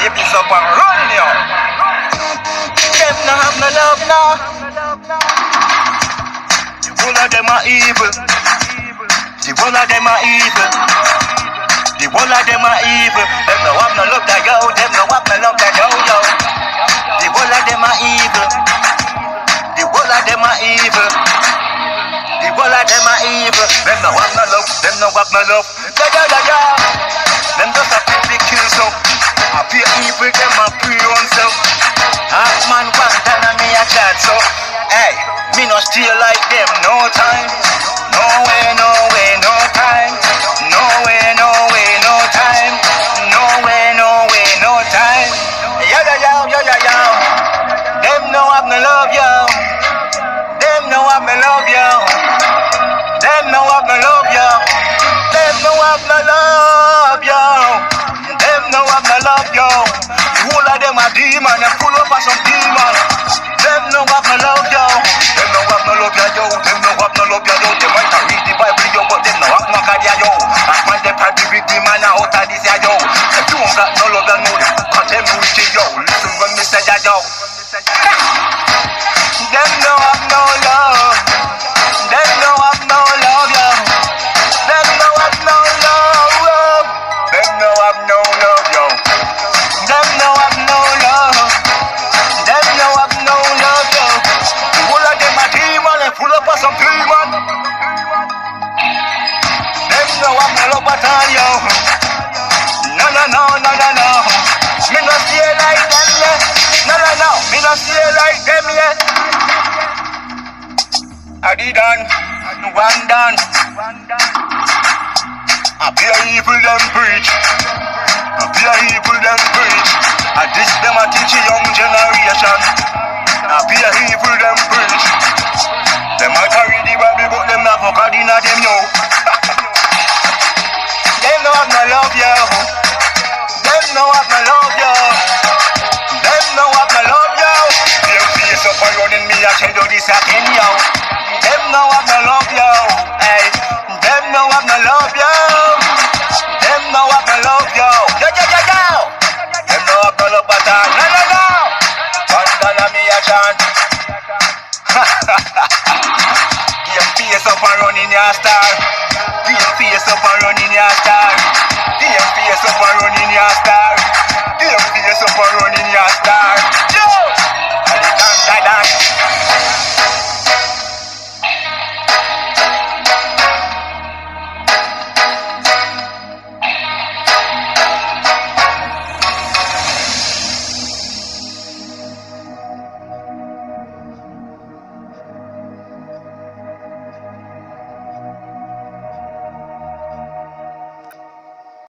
If it's up and run, yo. Them no have no love, no. The whole of them are evil. The whole of them are evil. The whole of them are evil. Them no have no love, that yo. Them no have no love, that yo, yo. The whole of them are evil. The whole of them are evil. The whole of them are evil. Them no have no love. Them no have no love. Da da da da. Them just a pick kill so. I pay evil. Them a pray on so. Half man want and me a chat so. Hey, me no stay like them no time. No way, no way, no time. No way, no way, no time. No way, no way, no time. Yo yo yo yo yo yo. Them no have no love yo. Them no have no love yo. Them no have no love yo. Them no have no love yo. Them no have no love yo. The whole of them a demon. Them full up of some demon. Them no have no love yo. Them no have no love yo. Them no have no love yo. They might read the Bible yo, but them no have no cardia yo. That man they probably read the man out of this yo. If you don't got no love yo, know them. Cause them wicked yo. Listen when me say that yo. Them no have no love. Them no have no love yo. Them no have no love. Them no have no love yo. Them no have no love. Them no have no love yo. The whole of them a demon and full up of some demon. Them no have no love at all yo. No no no no no no. Me no stay like them yet. No no no. Me no stay like them yet. I did done. One done. I pure evil them preach. I pure evil them preach. I teach them, I teach a young generation. I pure evil them preach. Them I carry the Bible, but them not for God in them yo. Them no have no love yo. Them no have no love yo. Them no have no love yo. Them face up and running me, I tell you this again yo. Them no have no love yo. Hey, them no have no love yo. Them no have no love yo. Yo yo yo yo. Them no have no love at all. No no no. One dollar me a chant. Game face up and running your star. Game face up and running your star.